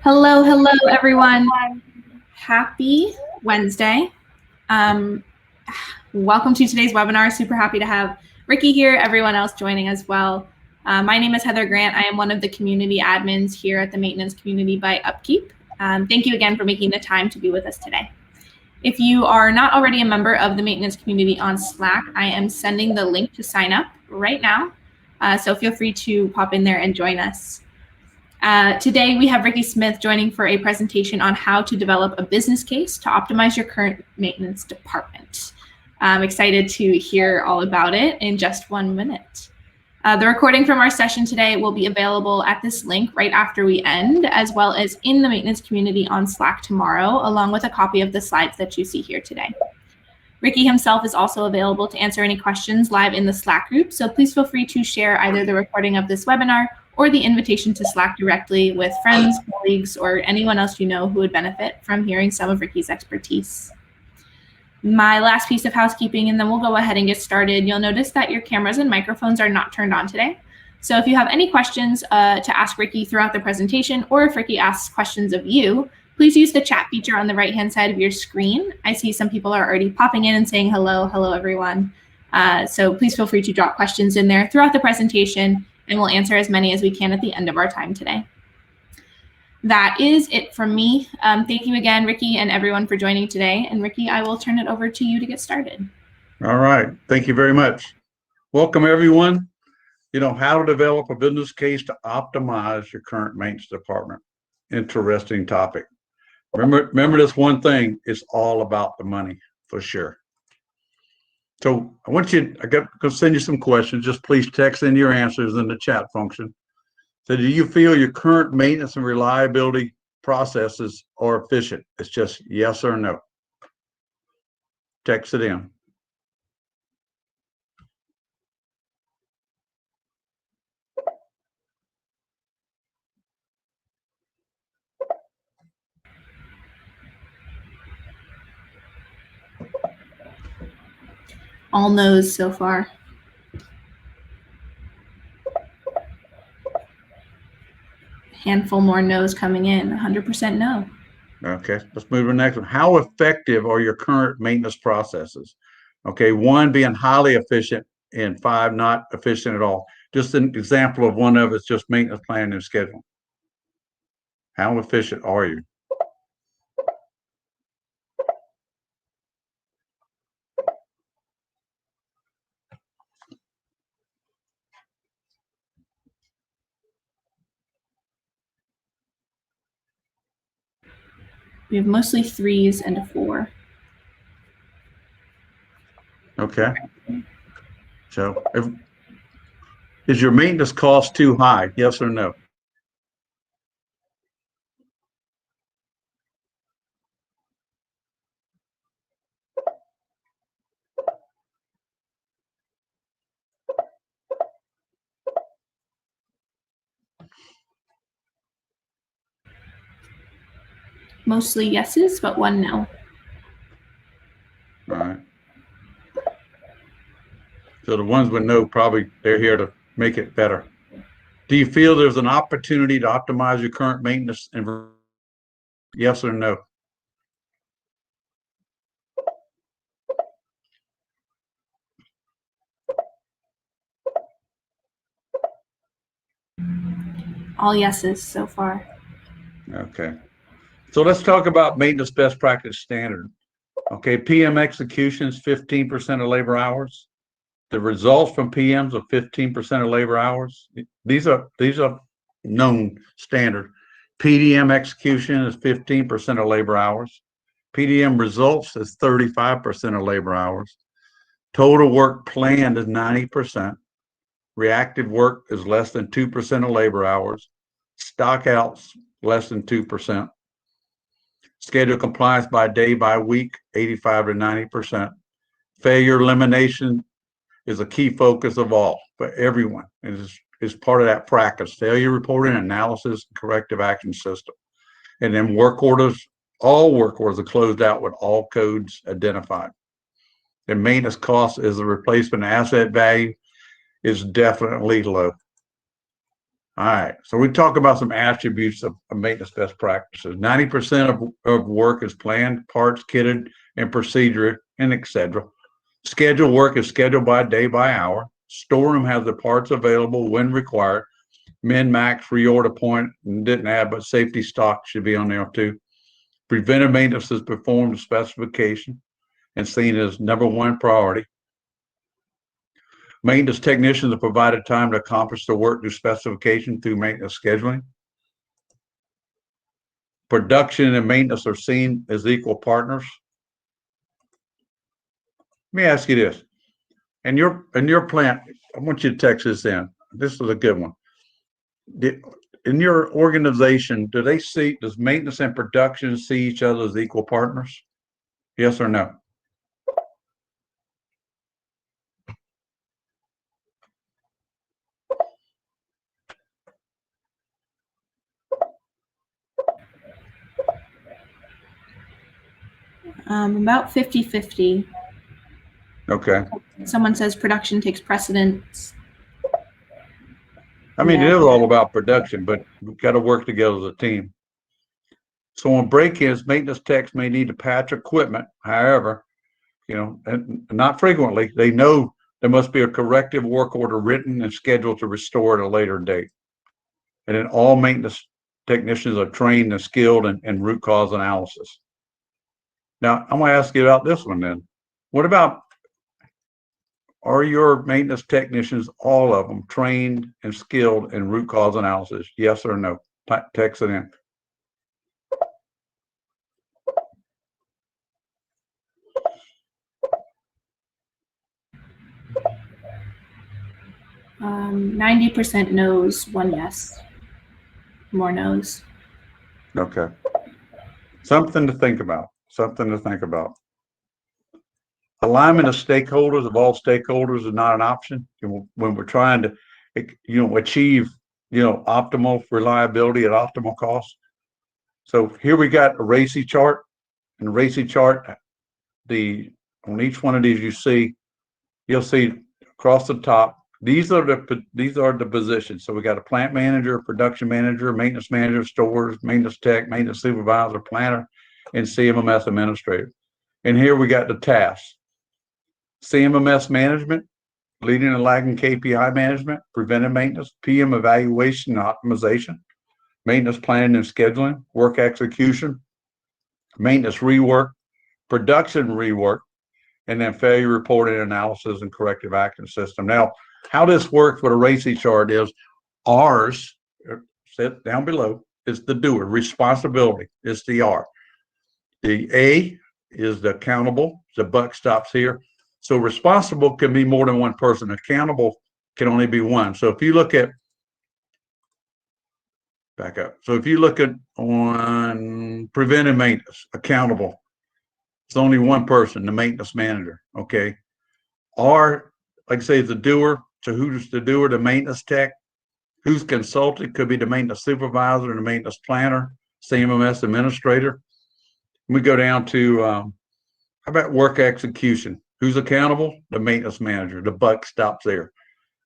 Hello, everyone. Happy Wednesday. Welcome to today's webinar. Super happy to have Ricky here, everyone else joining as well. My name is Heather Grant. I am one of the community admins here at the Maintenance Community by UpKeep. Thank you again for making the time to be with us today. If you are not already a member of the Maintenance Community on Slack, I am sending the link to sign up right now. So feel free to pop in there and join us. Today we have Ricky Smith joining for a presentation on how to develop a business case to optimize your current maintenance department. I'm excited to hear all about it in just 1 minute. The recording from our session today will be available at this link right after we end, as well as in the Maintenance Community on Slack tomorrow, along with a copy of the slides that you see here today. Ricky himself is also available to answer any questions live in the Slack group, so please feel free to share either the recording of this webinar or the invitation to Slack directly with friends, colleagues, or anyone else you know who would benefit from hearing some of Ricky's expertise. My last piece of housekeeping, and then we'll go ahead and get started. You'll notice that your cameras and microphones are not turned on today. So if you have any questions to ask Ricky throughout the presentation, or if Ricky asks questions of you, please use the chat feature on the right-hand side of your screen. I see some people are already popping in and saying hello, everyone. So please feel free to drop questions in there throughout the presentation, and we'll answer as many as we can at the end of our time today. That is it from me. Thank you again, Ricky, and everyone for joining today. And Ricky, I will turn it over to you to get started. All right, thank you very much. Welcome, everyone. You know, how to develop a business case to optimize your current maintenance department. Interesting topic. Remember this one thing, it's all about the money, for sure. So I want you, I'm going to send you some questions. Just please text in your answers in the chat function. So do you feel your current maintenance and reliability processes are efficient? It's just yes or no. Text it in. All no's so far. Handful more no's coming in, 100% no. Okay, let's move to the next one. How effective are your current maintenance processes? Okay, 1 being highly efficient and 5 not efficient at all. Just an example of one of it's just maintenance planning and scheduling. How efficient are you? We have mostly 3s and a 4. Okay. So is your maintenance cost too high? Yes or no? Mostly yeses, but 1 no. All right. So the ones with no, probably they're here to make it better. Do you feel there's an opportunity to optimize your current maintenance? And yes or no? All yeses so far. Okay. So let's talk about maintenance best practice standard. Okay, PM execution is 15% of labor hours. The results from PMs are 15% of labor hours. These are known standard. PDM execution is 15% of labor hours. PDM results is 35% of labor hours. Total work planned is 90%. Reactive work is less than 2% of labor hours. Stockouts less than 2%. Schedule compliance by day, by week, 85 to 90%. Failure elimination is a key focus of all for everyone. It is part of that practice. Failure reporting, analysis, corrective action system. And then work orders, all work orders are closed out with all codes identified. And maintenance cost is the replacement asset value is definitely low. All right, so we talk about some attributes of maintenance best practices. 90% of work is planned, parts kitted, and procedure, and etc. Scheduled work is scheduled by day by hour. Storeroom has the parts available when required. Min max reorder point, and didn't add, but safety stock should be on there too. Preventive maintenance is performed to specification and seen as #1 priority. Maintenance technicians are provided time to accomplish the work to specification through maintenance scheduling. Production and maintenance are seen as equal partners. Let me ask you this. In your plant, I want you to text this in. This is a good one. In your organization, does maintenance and production see each other as equal partners? Yes or no? About 50-50. Okay. Someone says production takes precedence. I mean, it is all about production, but we've got to work together as a team. So on break-ins, maintenance techs may need to patch equipment. However, and not frequently, they know there must be a corrective work order written and scheduled to restore at a later date. And then all maintenance technicians are trained and skilled in root cause analysis. Now, I'm going to ask you about this one then. What about, are your maintenance technicians, all of them, trained and skilled in root cause analysis? Yes or no? Text it in. Um, 90% no's, 1 yes. More no's. Okay. Something to think about. Something to think about. Alignment of stakeholders, of all stakeholders, is not an option when we're trying to, achieve, optimal reliability at optimal cost. So here we got a RACI chart, and the RACI chart, on each one of these you'll see across the top. These are the positions. So we got a plant manager, production manager, maintenance manager, stores, maintenance tech, maintenance supervisor, planner, and CMMS administrator. And here we got the tasks. CMMS management, leading and lagging KPI management, preventive maintenance, PM evaluation and optimization, maintenance planning and scheduling, work execution, maintenance rework, production rework, and then failure reporting analysis and corrective action system. Now, how this works with a RACI chart is R's, set down below, is the doer. Responsibility is the R. The A is the accountable. The buck stops here. So responsible can be more than one person. Accountable can only be one. So if you look at, back up. So if you look at on preventive maintenance, accountable, it's only one person, the maintenance manager. Okay. R, like I say, is the doer. So who's the doer? The maintenance tech. Who's consulted? Could be the maintenance supervisor and the maintenance planner, CMMS administrator. We go down to, how about work execution? Who's accountable? The maintenance manager. The buck stops there.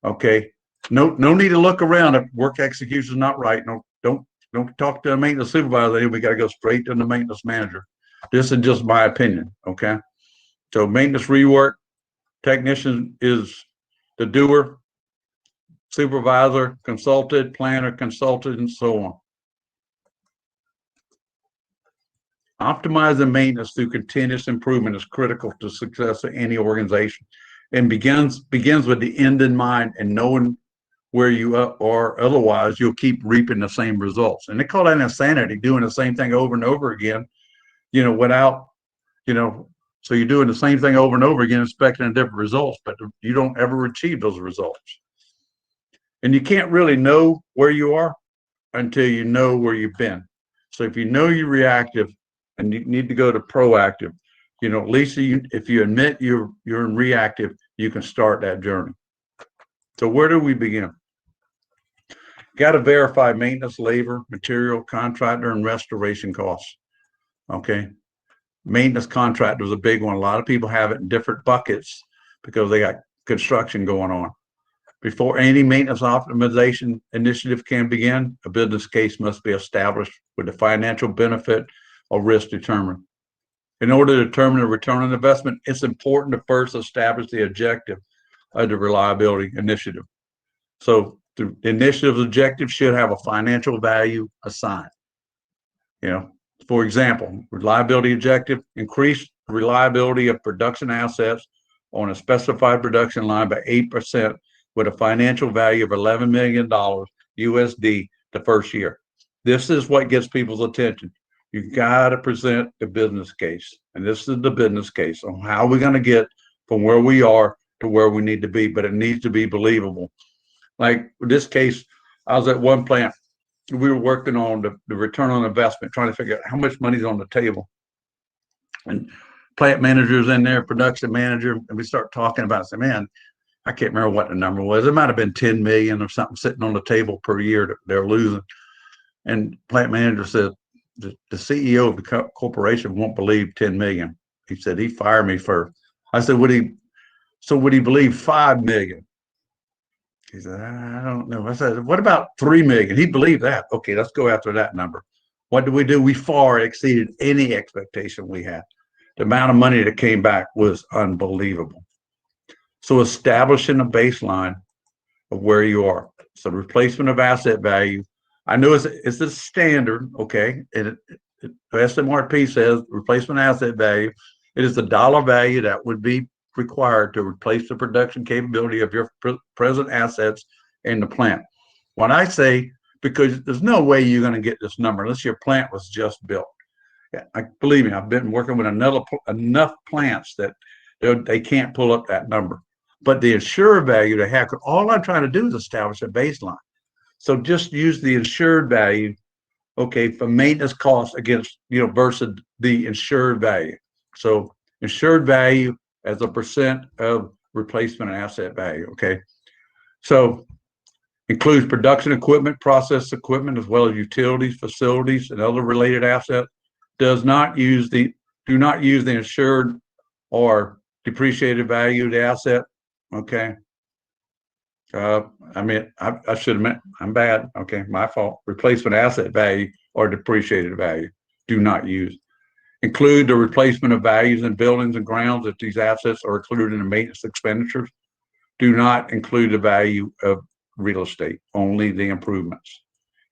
Okay. No need to look around if work execution is not right. No, don't talk to the maintenance supervisor. We got to go straight to the maintenance manager. This is just my opinion. Okay. So maintenance rework technician is the doer, supervisor, consulted, planner, consulted, and so on. Optimizing maintenance through continuous improvement is critical to success of any organization, and begins with the end in mind and knowing where you are. Otherwise, you'll keep reaping the same results. And they call that insanity, doing the same thing over and over again, without, so you're doing the same thing over and over again, expecting different results, but you don't ever achieve those results. And you can't really know where you are until you know where you've been. So if you know you're reactive, and you need to go to proactive, at least if you admit you're in reactive, you can start that journey. So where do we begin? Got to verify maintenance, labor, material, contractor, and restoration costs. Okay. Maintenance contractor is a big one. A lot of people have it in different buckets because they got construction going on. Before any maintenance optimization initiative can begin, a business case must be established with the financial benefit or risk determined. In order to determine the return on investment, it's important to first establish the objective of the reliability initiative. So the initiative's objective should have a financial value assigned. For example, reliability objective, increase reliability of production assets on a specified production line by 8% with a financial value of $11 million USD the first year. This is what gets people's attention. You've got to present the business case. And this is the business case on how we're going to get from where we are to where we need to be, but it needs to be believable. Like in this case, I was at one plant. We were working on the return on investment, trying to figure out how much money's on the table. And plant manager's in there, production manager, and we start talking about it. I said, man, I can't remember what the number was. It might have been 10 million or something sitting on the table per year that they're losing. And plant manager said, the CEO of the corporation won't believe 10 million. He said, he fired me first. I said, would he believe 5 million? He said, I don't know. I said, what about 3 million? He believed that. Okay, let's go after that number. What did we do? We far exceeded any expectation we had. The amount of money that came back was unbelievable. So establishing a baseline of where you are. So replacement of asset value. I know it's a standard, okay? And SMRP says replacement asset value. It is the dollar value that would be required to replace the production capability of your present assets in the plant. When I say, because there's no way you're going to get this number unless your plant was just built. Believe me, I've been working with enough plants that they can't pull up that number. But the insured value they have, all I'm trying to do is establish a baseline. So just use the insured value, okay, for maintenance costs against, versus the insured value. So insured value as a percent of replacement asset value, okay? So includes production equipment, process equipment, as well as utilities, facilities, and other related assets. Do not use the insured or depreciated value of the asset, okay? I should have meant, I'm bad, okay, my fault. Replacement asset value or depreciated value, do not use. Include the replacement of values in buildings and grounds if these assets are included in the maintenance expenditures. Do not include the value of real estate, only the improvements.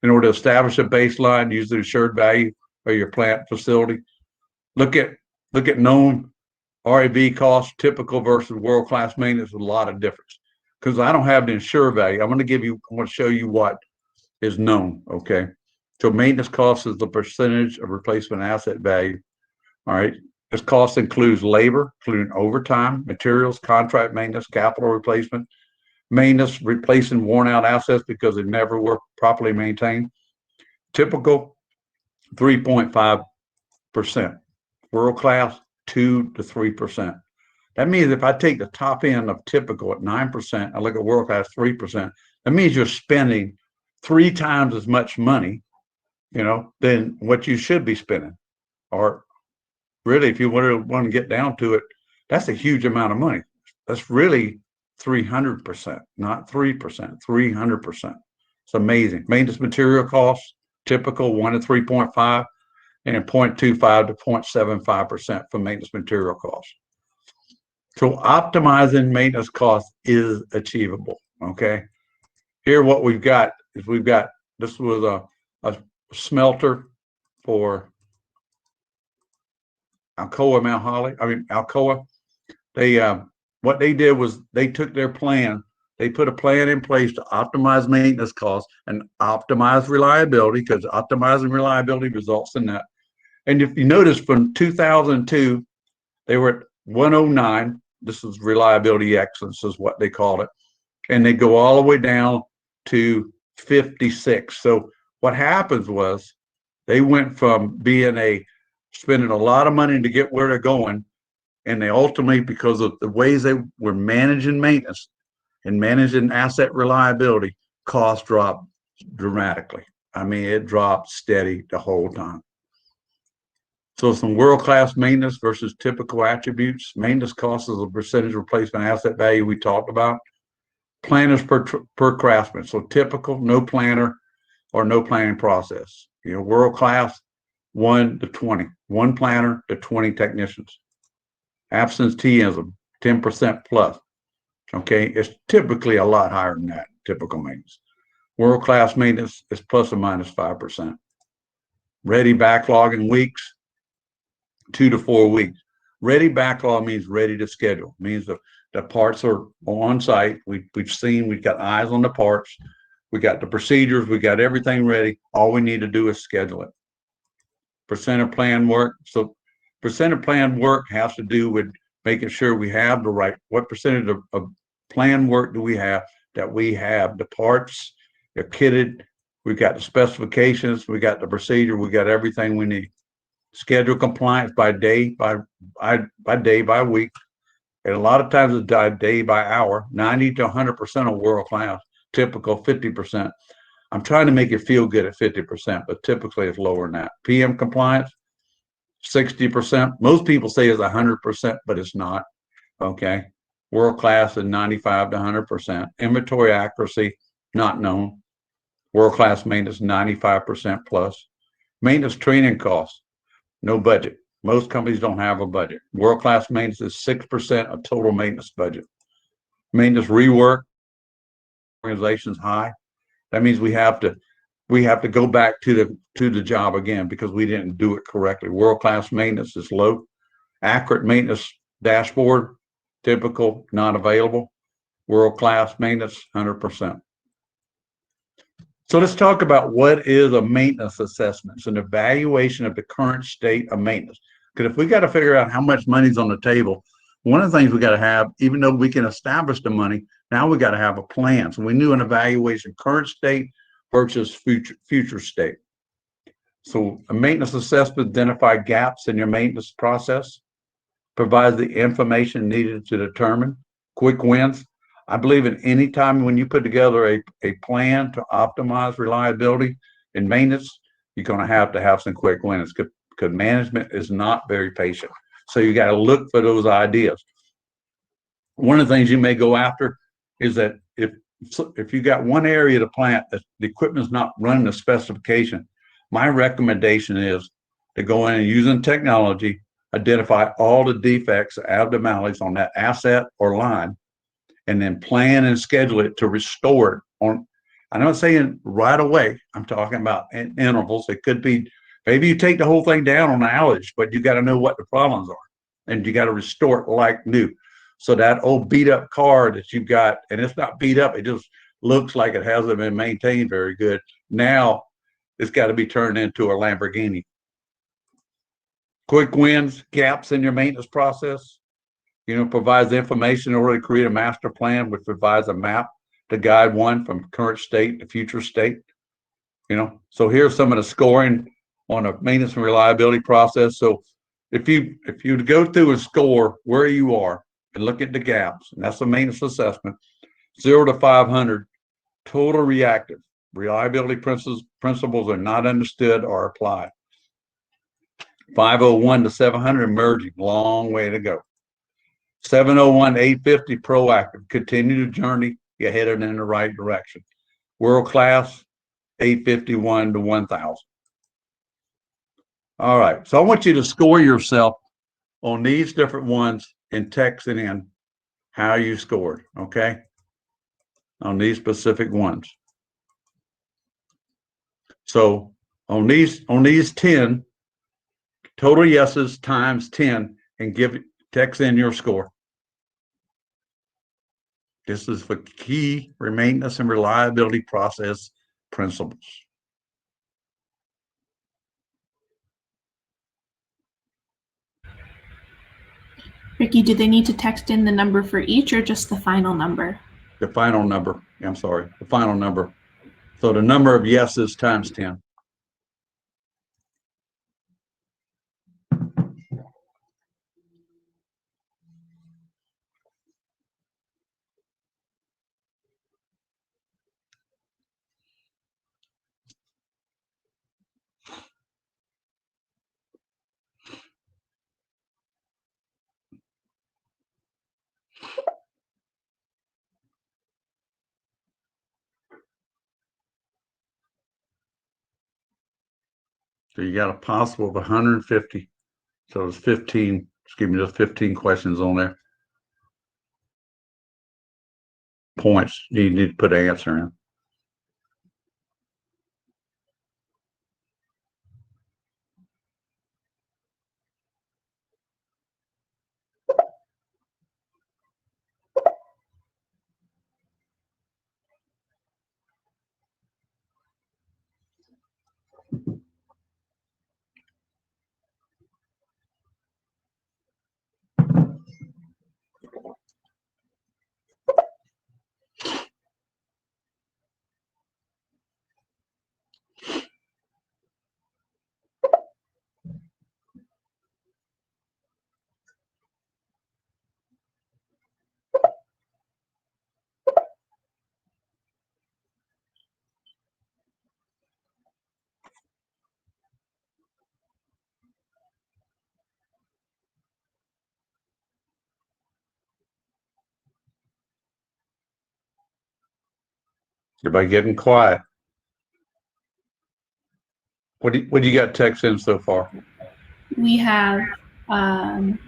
In order to establish a baseline, use the insured value of your plant facility. Look at known RAV costs, typical versus world-class maintenance, a lot of difference. Because I don't have the insured value. I'm going to show you what is known, okay? So maintenance cost is the percentage of replacement asset value. All right. This cost includes labor, including overtime, materials, contract maintenance, capital replacement, maintenance, replacing worn out assets because they never were properly maintained. Typical 3.5%. World class 2 to 3%. That means if I take the top end of typical at 9%, I look at world class 3%, that means you're spending 3 times as much money, than what you should be spending. Or really, if you want to get down to it, that's a huge amount of money. That's really 300%, not 3%, 300%. It's amazing. Maintenance material costs, typical 1 to 3.5, and 0.25 to 0.75% for maintenance material costs. So optimizing maintenance costs is achievable, okay? Here what we've got is this was a smelter for Alcoa. What they did was they took their plan, they put a plan in place to optimize maintenance costs and optimize reliability, because optimizing reliability results in that. And if you notice, from 2002, they were at 109. This is reliability excellence is what they called it. And they go all the way down to 56. So what happens was they went from spending a lot of money to get where they're going, and they ultimately, because of the ways they were managing maintenance and managing asset reliability, cost dropped dramatically. It dropped steady the whole time. So some world-class maintenance versus typical attributes. Maintenance cost is a percentage replacement asset value we talked about. Planners per craftsman. So typical, no planner or no planning process. World class, 1 to 20. 1 planner to 20 technicians. Absenteeism, 10% plus. Okay, it's typically a lot higher than that, typical maintenance. World class maintenance is plus or minus 5%. Ready backlog in weeks, 2 to 4 weeks. Ready backlog means ready to schedule. Means the parts are on site. We've got eyes on the parts. We got the procedures. We got everything ready. All we need to do is schedule it. Percent of planned work. So percent of planned work has to do with making sure we have the right, what percentage of planned work do we have, that we have the parts, they're kitted, we got the specifications, we got the procedure, we got everything we need. Schedule compliance by day, by week, and a lot of times it's day by hour. 90 to 100% of world class. Typical 50%. I'm trying to make it feel good at 50%, but typically it's lower than that. PM compliance, 60%. Most people say it's 100%, but it's not. Okay. World class is 95 to 100%. Inventory accuracy, not known. World class maintenance, 95% plus. Maintenance training costs, no budget. Most companies don't have a budget. World class maintenance is 6% of total maintenance budget. Maintenance rework, organization's high. That means we have to go back to the job again because we didn't do it correctly. World class maintenance is low. Accurate maintenance dashboard, typical, not available. World class maintenance, 100%. So let's talk about what is a maintenance assessment. It's an evaluation of the current state of maintenance. Because if we got to figure out how much money's on the table, one of the things we got to have, even though we can establish the money, now we got to have a plan. So we knew an evaluation, current state versus future state. So a maintenance assessment identifies gaps in your maintenance process, provides the information needed to determine quick wins. I believe in any time when you put together a plan to optimize reliability in maintenance, you're going to have some quick wins because management is not very patient. So you got to look for those ideas. One of the things you may go after is that if you got one area of the plant that the equipment's not running the specification, my recommendation is to go in and using technology, identify all the defects, abnormalities on that asset or line, and then plan and schedule it to restore it. I'm not saying right away. I'm talking about intervals. It could be maybe you take the whole thing down on the outage, but you got to know what the problems are, and you got to restore it like new. So that old beat up car that you've got, and it's not beat up, it just looks like it hasn't been maintained very good. Now it's got to be turned into a Lamborghini. Quick wins, gaps in your maintenance process. Provides information in order to create a master plan, which provides a map to guide one from current state to future state. So here's some of the scoring on a maintenance and reliability process. So if you go through and score where you are and look at the gaps, and that's a maintenance assessment, 0 to 500, total reactive. Reliability principles are not understood or applied. 501 to 700, emerging, long way to go. 701 to 850, proactive, continue the journey, you're headed in the right direction. World class, 851 to 1000. All right, so I want you to score yourself on these different ones and text it in how you scored, okay? On these specific ones. So on these 10, total yeses times 10, and text in your score. This is for key maintenance and reliability process principles. Ricky, do they need to text in the number for each or just the final number? The final number. I'm sorry, the final number. So the number of yeses times 10. So you got a possible of 150. So there's 15, excuse me, there's 15 questions on there. Points you need to put an answer in. Everybody getting quiet. What do you got text in so far? We have 260s,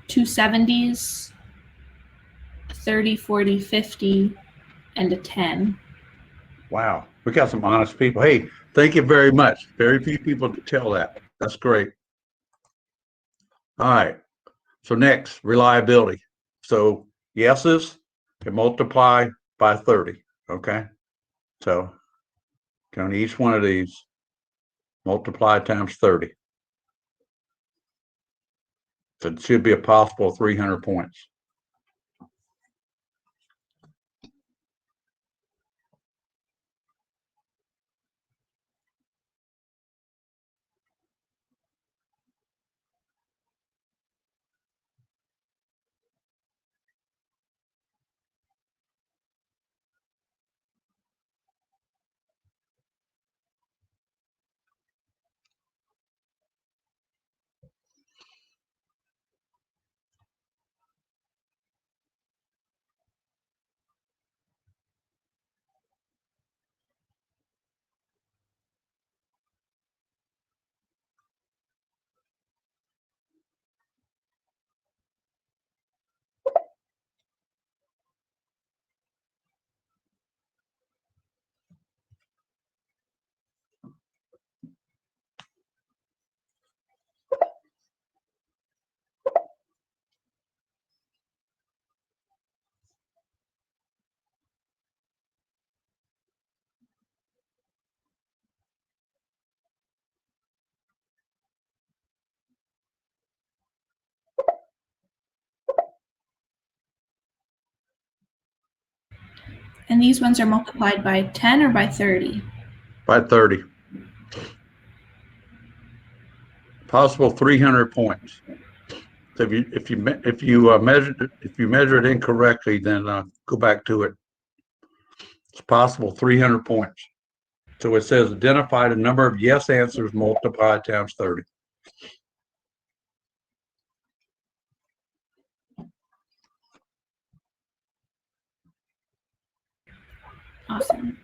270s, 30, 40, 50, and a 10. Wow, we got some honest people. Hey, thank you very much. Very few people to tell that. That's great. All right. So next, reliability. So yeses can multiply by 30. Okay. So on each one of these, multiply times 30. So it should be a possible 300 points. And these ones are multiplied by 10 or by 30? By 30. Possible 300 points. So if you measure it incorrectly, then go back to it. It's possible 300 points. So it says identify the number of yes answers multiplied times 30. Awesome.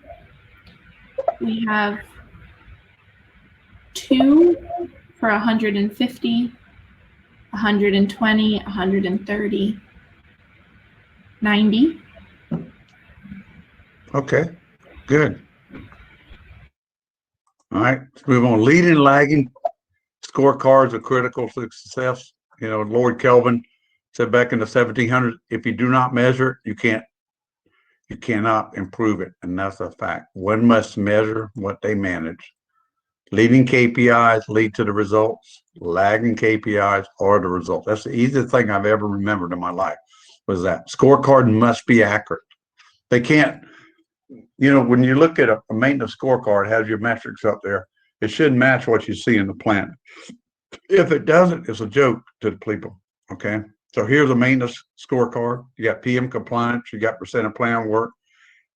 We have 2 for 150, 120, 130, 90. Okay, good. All right, let's move on. Leading and lagging scorecards are critical to success. You know, Lord Kelvin said back in the 1700s, if you do not measure, you cannot improve it. And that's a fact. One must measure what they manage. Leading KPIs lead to the results. Lagging KPIs are the results. That's the easiest thing I've ever remembered in my life was that scorecard must be accurate. They can't, you know, when you look at a maintenance scorecard, it has your metrics up there. It should match what you see in the plan. If it doesn't, it's a joke to the people. Okay. So here's a maintenance scorecard. You got PM compliance, you got percent of plan work,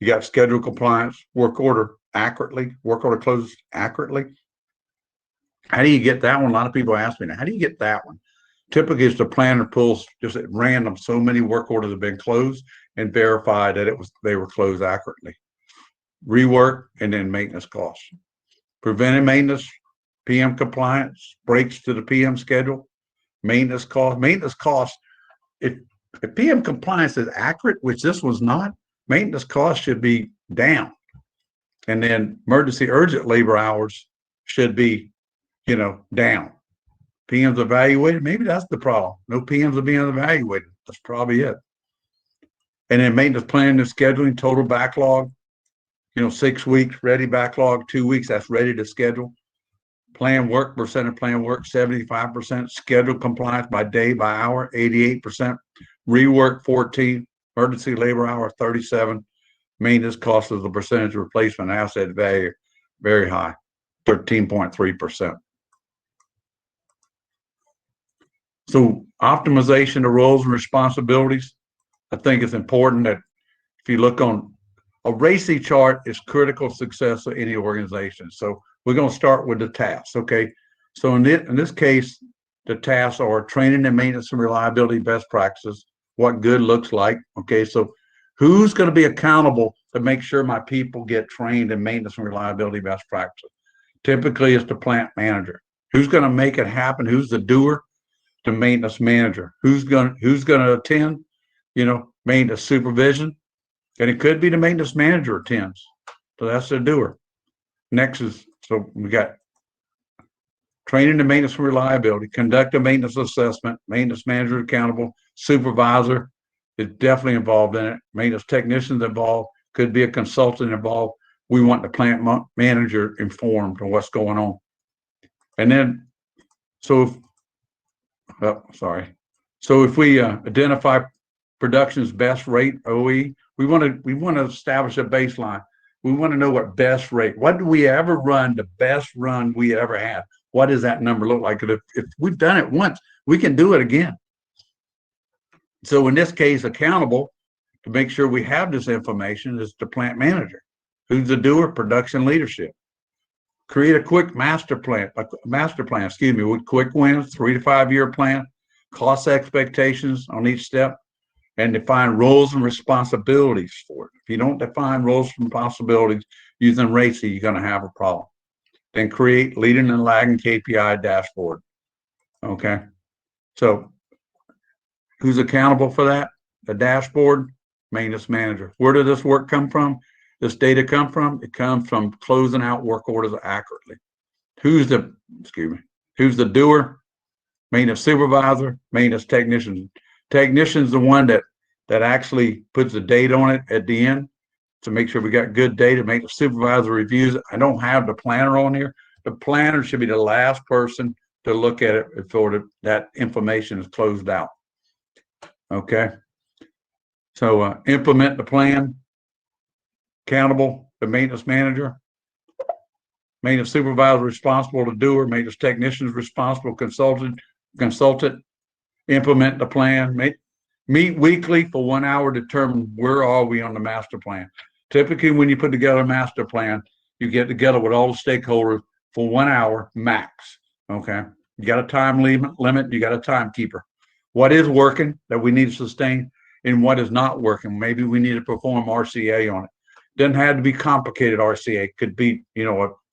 you got schedule compliance, work order accurately, work order closes accurately. How do you get that one? A lot of people ask me now, how do you get that one? Typically, it's the planner pulls just at random. So many work orders have been closed and verified that they were closed accurately. rework, and then maintenance costs. Preventive maintenance, PM compliance, breaks to the PM schedule, maintenance costs. If PM compliance is accurate, which this was not, maintenance costs should be down. And then emergency urgent labor hours should be, down. PMs evaluated, maybe that's the problem. No PMs are being evaluated. That's probably it. And then maintenance planning and scheduling, total backlog, 6 weeks, ready backlog, 2 weeks, that's ready to schedule. Plan work, percent of plan work, 75%. Schedule compliance by day, by hour, 88%. Rework, 14. Emergency labor hour, 37. Maintenance cost as a percentage of replacement asset value, very high, 13.3%. So optimization of roles and responsibilities, I think it's important that if you look on a RACI chart is critical success of any organization. So we're going to start with the tasks, okay? So in this case, the tasks are training and maintenance and reliability best practices, what good looks like, okay? So who's going to be accountable to make sure my people get trained in maintenance and reliability best practices? Typically, it's the plant manager. Who's going to make it happen? Who's the doer? The maintenance manager. Who's going to attend? Maintenance supervision. And it could be the maintenance manager attends. So that's the doer. Next is, so we got training and maintenance and reliability, conduct a maintenance assessment, maintenance manager accountable, supervisor is definitely involved in it. Maintenance technicians involved, could be a consultant involved. We want the plant manager informed of what's going on. And then, so if we identify production's best rate, OE, we want to establish a baseline. We want to know what best rate, what do we ever run, the best run we ever had? What does that number look like? If we've done it once, we can do it again. So in this case, accountable to make sure we have this information is the plant manager. Who's the doer? Production leadership. Create a quick master plan, with quick wins, 3 to 5 year plan, cost expectations on each step, and define roles and responsibilities for it. If you don't define roles and responsibilities using RACI, you're going to have a problem. Then create leading and lagging KPI dashboard. Okay. So who's accountable for that? The dashboard, maintenance manager. Where did this work come from? This data come from? It comes from closing out work orders accurately. Who's the doer? Maintenance supervisor, maintenance technician. Technician's the one that actually puts the date on it at the end to make sure we got good data. Maintenance supervisor reviews it. I don't have the planner on here. The planner should be the last person to look at it before that information is closed out. Okay. So implement the plan. Accountable, the maintenance manager. Maintenance supervisor responsible to doer. Maintenance technician is responsible. Consultant. Implement the plan. Meet weekly for 1 hour. Determine where are we on the master plan. Typically, when you put together a master plan, you get together with all the stakeholders for 1 hour max. Okay. You got a time limit. You got a timekeeper. What is working that we need to sustain, and what is not working? Maybe we need to perform RCA on it. Doesn't have to be complicated RCA. It could be,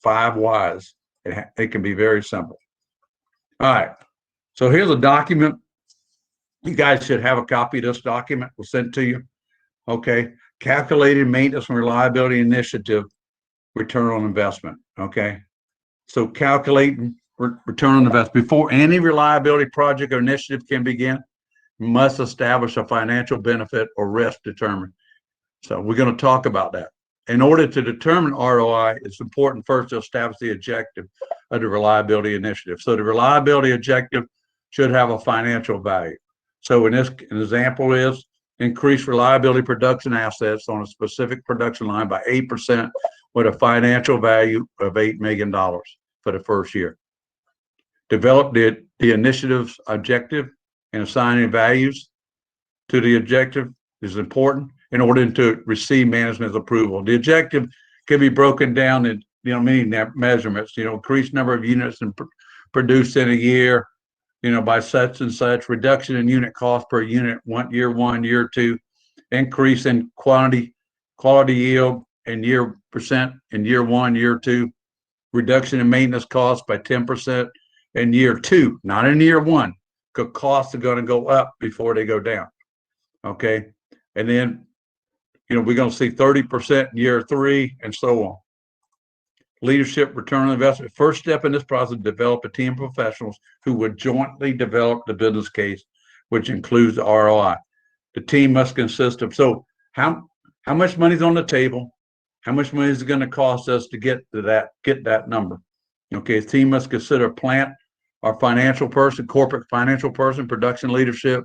5 whys. It can be very simple. All right. So here's a document. You guys should have a copy of this document. We'll send it to you. Okay. Calculated maintenance and reliability initiative return on investment. Okay. So calculating return on investment before any reliability project or initiative can begin, must establish a financial benefit or risk determined. So we're going to talk about that. In order to determine ROI, it's important first to establish the objective of the reliability initiative. So the reliability objective should have a financial value. So an example is increase reliability production assets on a specific production line by 8% with a financial value of $8 million for the first year. Develop the initiative's objective and assigning values to the objective is important in order to receive management's approval. The objective can be broken down in many measurements, increased number of units produced in a year, by such and such, reduction in unit cost per unit, year one, year two, increase in quality yield, in year 1, year 2. Reduction in maintenance costs by 10% in year 2, not in year 1, because costs are going to go up before they go down. Okay. And then, we're going to see 30% in year 3 and so on. Leadership return on investment. First step in this process, develop a team of professionals who would jointly develop the business case, which includes the ROI. The team must consist of, so how much money's on the table? How much money is it going to cost us to get that number? Okay, the team must consider plant or financial person, corporate financial person, production leadership,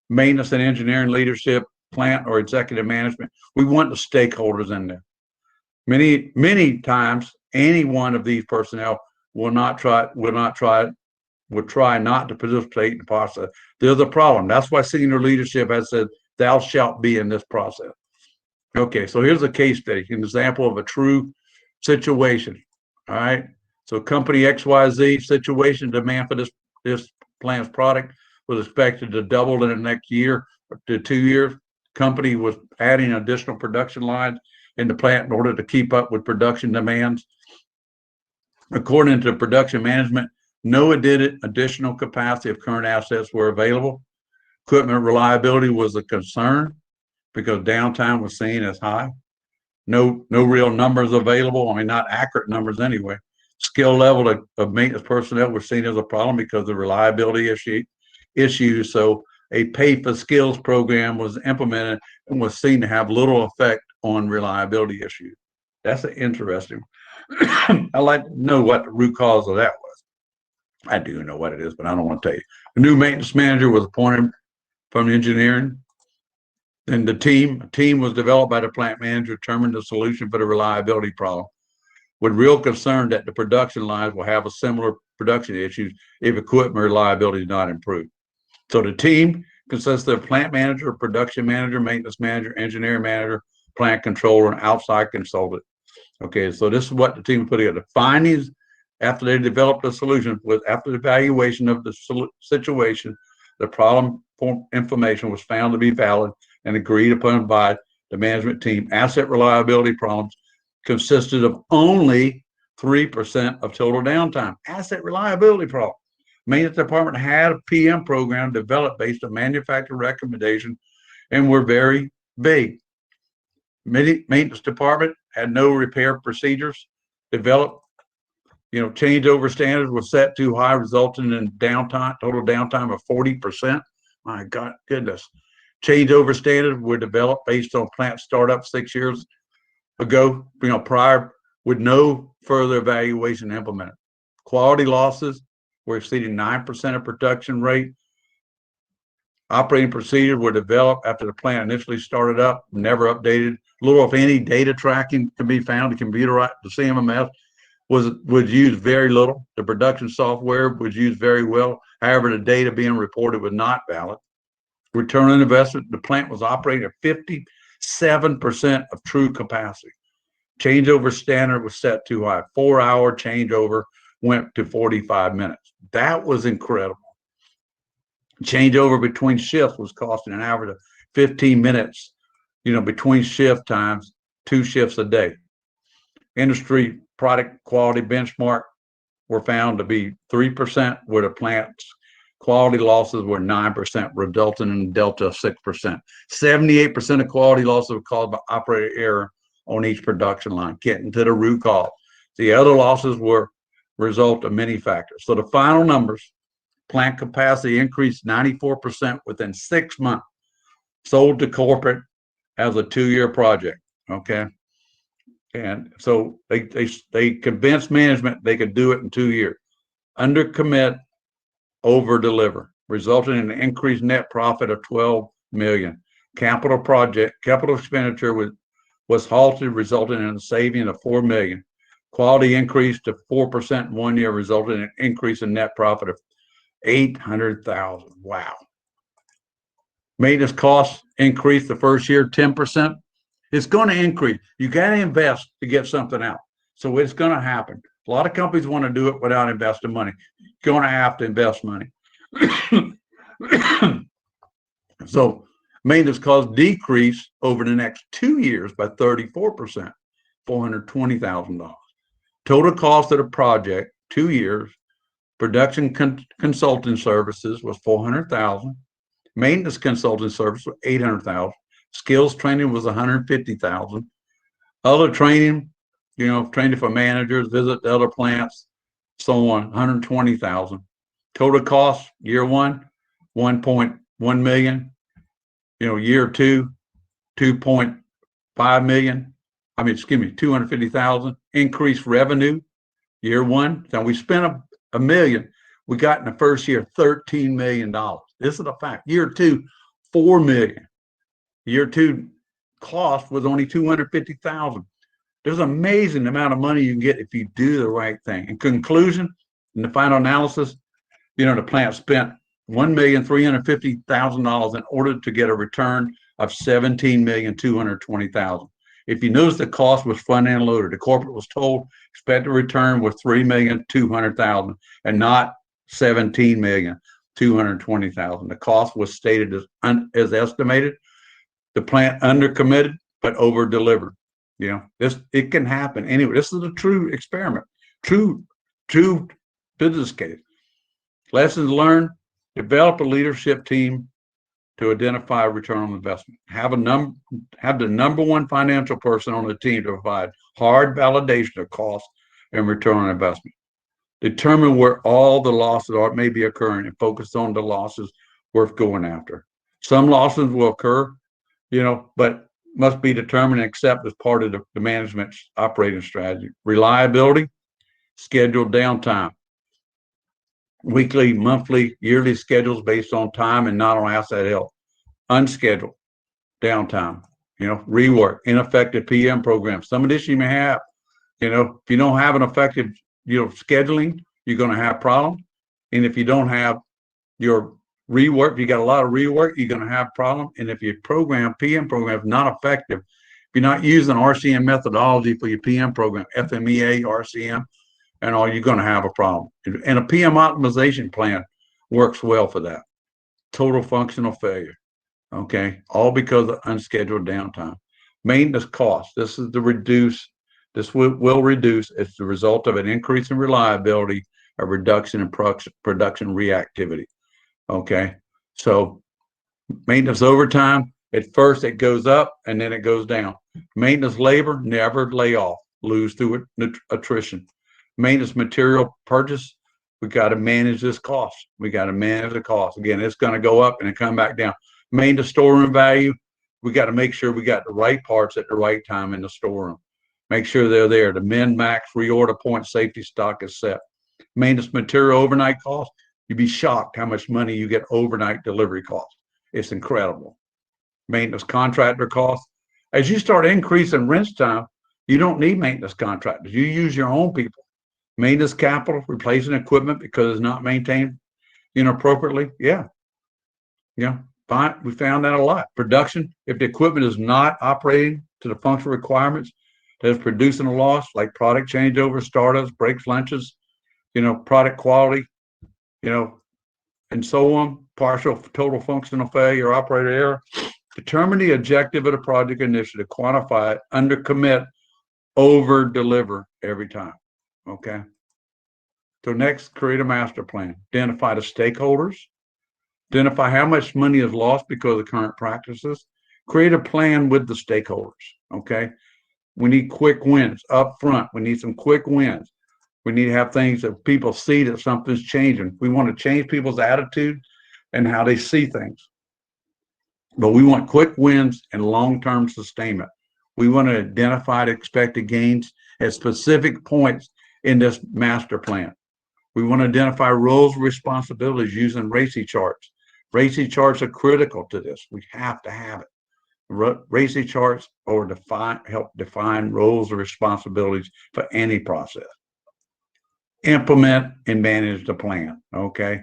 maintenance and engineering leadership, plant or executive management. We want the stakeholders in there. Many times, any one of these personnel would try not to participate in the process. There's a problem. That's why senior leadership has said, "Thou shalt be in this process." Okay, so here's a case study, an example of a true situation. All right, so company XYZ situation, demand for this plant's product was expected to double in the next year to 2 years. Company was adding additional production lines in the plant in order to keep up with production demands. According to production management, no additional capacity of current assets were available. Equipment reliability was a concern because downtime was seen as high. No real numbers available. I mean, not accurate numbers anyway. Skill level of maintenance personnel was seen as a problem because of the reliability issues. So a pay for skills program was implemented and was seen to have little effect on reliability issues. That's an interesting. I'd like to know what the root cause of that was. I do know what it is, but I don't want to tell you. A new maintenance manager was appointed from engineering. And a team was developed by the plant manager, determined the solution for the reliability problem, with real concern that the production lines will have a similar production issues if equipment reliability is not improved. So the team consists of plant manager, production manager, maintenance manager, engineering manager, plant controller, and outside consultant. Okay, so this is what the team put together. Findings after they developed a solution was after the evaluation of the situation, the problem information was found to be valid and agreed upon by the management team. Asset reliability problems consisted of only 3% of total downtime. Asset reliability problem. Maintenance department had a PM program developed based on manufacturer recommendation and were very big. Maintenance department had no repair procedures developed. Changeover standards were set too high, resulting in total downtime of 40%. My God, goodness. Changeover standards were developed based on plant startup 6 years ago, prior, with no further evaluation implemented. Quality losses were exceeding 9% of production rate. Operating procedures were developed after the plant initially started up, never updated. Little, if any, data tracking can be found. The CMMS was used very little. The production software was used very well. However, the data being reported was not valid. Return on investment, the plant was operating at 57% of true capacity. Changeover standard was set too high. 4-hour changeover went to 45 minutes. That was incredible. Changeover between shifts was costing an average of 15 minutes, between shift times, 2 shifts a day. Industry product quality benchmark were found to be 3%, where the plant's quality losses were 9%, resulting in a delta of 6%. 78% of quality losses were caused by operator error on each production line. Getting to the root cause. The other losses were result of many factors. So the final numbers: plant capacity increased 94% within 6 months. Sold to corporate as a 2-year project. Okay. And so they convinced management they could do it in 2 years. Under commit, over deliver, resulting in an increased net profit of $12 million. Capital expenditure was halted, resulting in a saving of $4 million. Quality increased to 4% in 1 year, resulting in an increase in net profit of $800,000. Wow. Maintenance costs increased the first year 10%. It's going to increase. You got to invest to get something out. So it's going to happen. A lot of companies want to do it without investing money. You're going to have to invest money. So maintenance costs decrease over the next 2 years by 34%. $420,000. Total cost of the project, 2 years, production consulting services was $400,000. Maintenance consulting service was $800,000. Skills training was $150,000. Other training, training for managers, visit to other plants, so on, $120,000. Total cost, year one, $1.1 million. Year two, $2.5 million. $250,000. Increased revenue, year one. So we spent $1 million. We got in the first year $13 million. This is a fact. Year two, $4 million. Year two cost was only $250,000. There's an amazing amount of money you can get if you do the right thing. In conclusion, in the final analysis, the plant spent $1,350,000 in order to get a return of $17,220,000. If you notice, the cost was front-end loaded. The corporate was told expected return was $3,200,000 and not $17,220,000. The cost was stated as estimated. The plant undercommitted but over-delivered. It can happen. Anyway, this is a true experiment, true business case. Lessons learned: develop a leadership team to identify return on investment. Have the number one financial person on the team to provide hard validation of cost and return on investment. Determine where all the losses may be occurring and focus on the losses worth going after. Some losses will occur, but must be determined and accepted as part of the management's operating strategy. Reliability, scheduled downtime. Weekly, monthly, yearly schedules based on time and not on asset health. Unscheduled downtime, rework, ineffective PM programs. Some of this you may have, if you don't have an effective, scheduling, you're going to have problems. And if you don't have your rework, if you got a lot of rework, you're going to have problems. And if your PM program is not effective, if you're not using RCM methodology for your PM program, FMEA, RCM, and all, you're going to have a problem. And a PM optimization plan works well for that. Total functional failure. Okay, all because of unscheduled downtime. Maintenance costs. This will reduce as the result of an increase in reliability, a reduction in production reactivity. Okay, so maintenance overtime, at first it goes up and then it goes down. Maintenance labor, never lay off, lose through attrition. Maintenance material purchase, we got to manage this cost. We got to manage the cost. Again, it's going to go up and then come back down. Maintenance storeroom value, we got to make sure we got the right parts at the right time in the storeroom. Make sure they're there. The min, max, reorder point, safety stock is set. Maintenance material overnight cost, you'd be shocked how much money you get overnight delivery costs. It's incredible. Maintenance contractor costs. As you start increasing wrench time, you don't need maintenance contractors. You use your own people. Maintenance capital, replacing equipment because it's not maintained appropriately. Yeah. Fine. We found that a lot. Production, if the equipment is not operating to the functional requirements, that is producing a loss, like product changeover, startups, breaks, lunches, product quality, and so on, partial total functional failure, operator error. Determine the objective of the project initiative, quantify it, undercommit, over deliver every time. Okay. So next, create a master plan. Identify the stakeholders. Identify how much money is lost because of current practices. Create a plan with the stakeholders. Okay. We need quick wins up front. We need some quick wins. We need to have things that people see that something's changing. We want to change people's attitude and how they see things. But we want quick wins and long-term sustainment. We want to identify the expected gains at specific points in this master plan. We want to identify roles and responsibilities using RACI charts. RACI charts are critical to this. We have to have it. RACI charts help define roles and responsibilities for any process. Implement and manage the plan. Okay.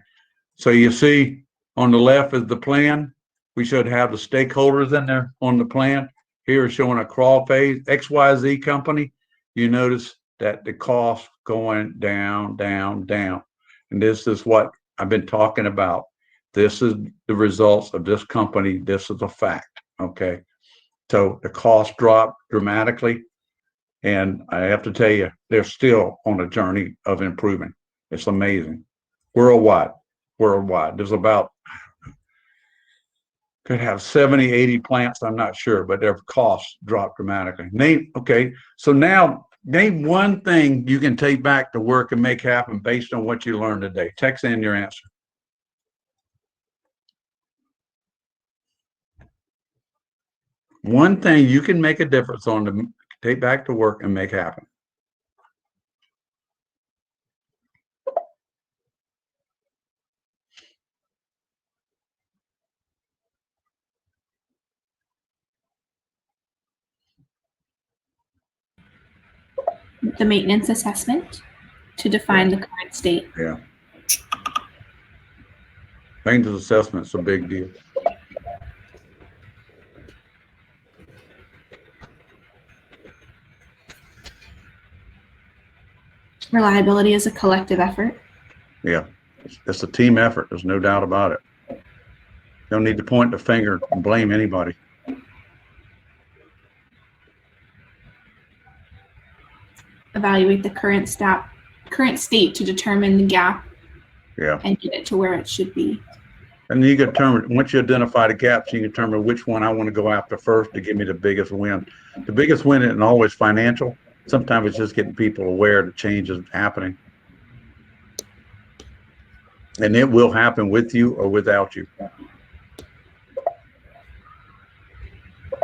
So you see on the left is the plan. We should have the stakeholders in there on the plan. Here is showing a crawl phase. XYZ company. You notice that the cost going down, down, down. And this is what I've been talking about. This is the results of this company. This is a fact. Okay. So the cost dropped dramatically. And I have to tell you, they're still on a journey of improving. It's amazing. Worldwide. There's about, could have 70, 80 plants, I'm not sure, but their costs drop dramatically. So now name one thing you can take back to work and make happen based on what you learned today. Text in your answer. One thing you can make a difference on to take back to work and make happen. The maintenance assessment to define the current state. Yeah. Maintenance assessment's a big deal. Reliability is a collective effort. Yeah. It's a team effort. There's no doubt about it. You don't need to point the finger and blame anybody. Evaluate the current state to determine the gap. Yeah. And get it to where it should be. And you can determine, once you identify the gaps, you can determine which one I want to go after first to give me the biggest win. The biggest win isn't always financial. Sometimes it's just getting people aware the change is happening. And it will happen with you or without you.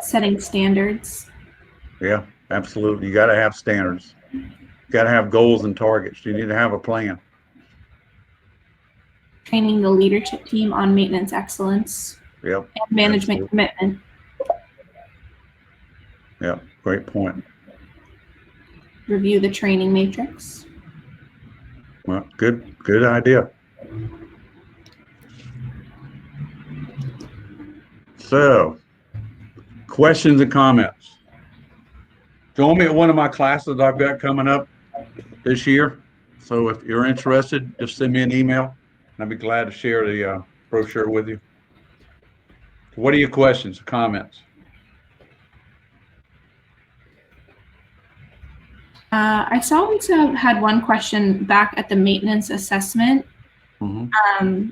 Setting standards. Yeah, absolutely. You got to have standards. You got to have goals and targets. You need to have a plan. Training the leadership team on maintenance excellence. Yep. And management commitment. Yep. Great point. Review the training matrix. Well, good idea. So, questions and comments. Join me at one of my classes I've got coming up this year. So if you're interested, just send me an email. I'd be glad to share the brochure with you. What are your questions, comments? I saw we had one question back at the maintenance assessment. Mm-hmm.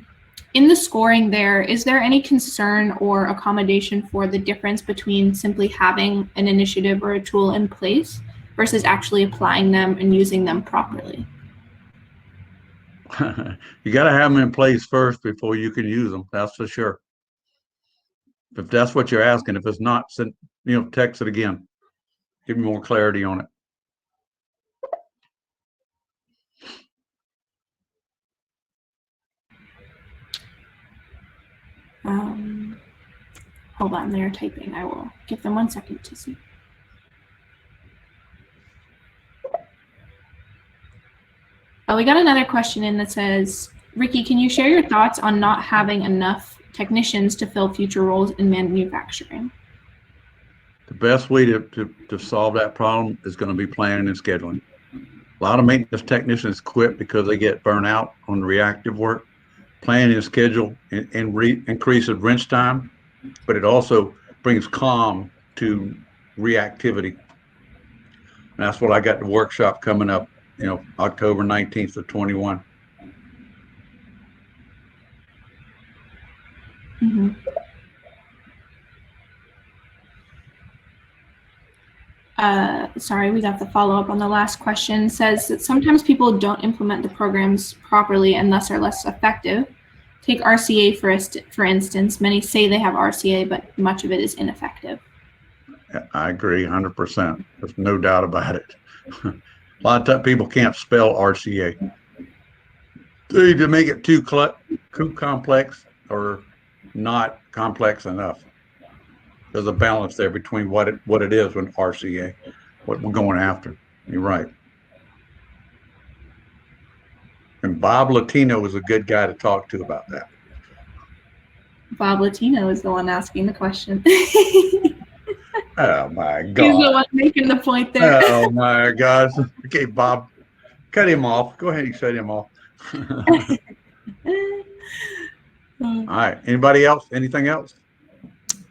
In the scoring there, is there any concern or accommodation for the difference between simply having an initiative or a tool in place versus actually applying them and using them properly? You got to have them in place first before you can use them. That's for sure. If that's what you're asking, if it's not, send, text it again. Give me more clarity on it. Hold on, they're typing. I will give them 1 second to see. Oh, we got another question in that says, Ricky, can you share your thoughts on not having enough technicians to fill future roles in manufacturing? The best way to solve that problem is going to be planning and scheduling. A lot of maintenance technicians quit because they get burnt out on reactive work. Planning and schedule increases wrench time, but it also brings calm to reactivity. And that's what I got the workshop coming up, October 19th of 21. Mm-hmm. Sorry, we got the follow-up on the last question. Says that sometimes people don't implement the programs properly and thus are less effective. Take RCA for instance. Many say they have RCA, but much of it is ineffective. I agree 100%. There's no doubt about it. A lot of times people can't spell RCA. They either make it too complex or not complex enough. There's a balance there between what it is with RCA, what we're going after. You're right. And Bob Latino is a good guy to talk to about that. Bob Latino is the one asking the question. Oh my God. He's the one making the point there. Oh my gosh. Okay, Bob, cut him off. Go ahead and shut him off. All right. Anybody else? Anything else?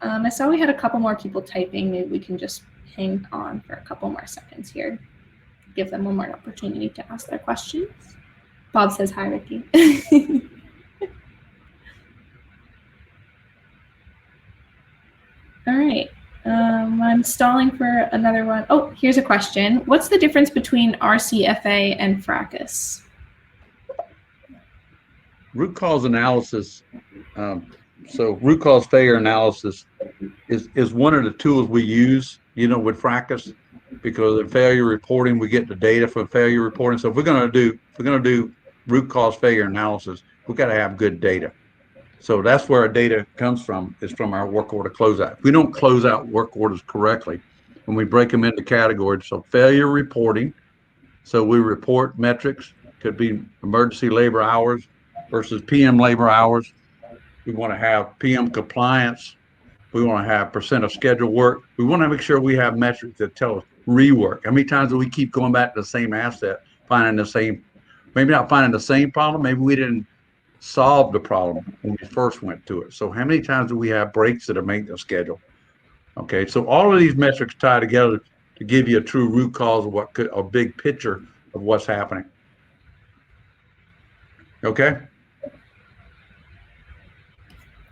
I saw we had a couple more people typing. Maybe we can just hang on for a couple more seconds here. Give them one more opportunity to ask their questions. Bob says hi, Ricky. All right. I'm stalling for another one. Oh, here's a question. What's the difference between RCFA and fracas? Root cause analysis. So root cause failure analysis is one of the tools we use, with fracas, because in failure reporting, we get the data from failure reporting. So if we're going to do root cause failure analysis, we've got to have good data. So that's where our data comes from, is from our work order closeout. If we don't close out work orders correctly, when we break them into categories, so failure reporting, so we report metrics, could be emergency labor hours versus PM labor hours. We want to have PM compliance. We want to have percent of scheduled work. We want to make sure we have metrics that tell us rework. How many times do we keep going back to the same asset, maybe not finding the same problem, maybe we didn't solve the problem when we first went to it. So how many times do we have breaks that are maintenance schedule? Okay, so all of these metrics tie together to give you a true root cause of a big picture of what's happening. Okay?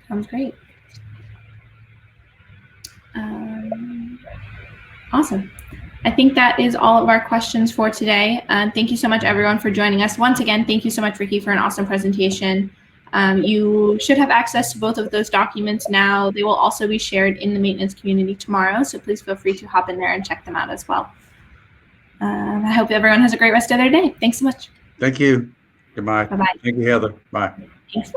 Sounds great. Awesome. I think that is all of our questions for today. Thank you so much, everyone, for joining us. Once again, thank you so much, Ricky, for an awesome presentation. You should have access to both of those documents now. They will also be shared in the maintenance community tomorrow, so please feel free to hop in there and check them out as well. I hope everyone has a great rest of their day. Thanks so much. Thank you. Goodbye. Bye-bye. Thank you, Heather. Bye. Thanks.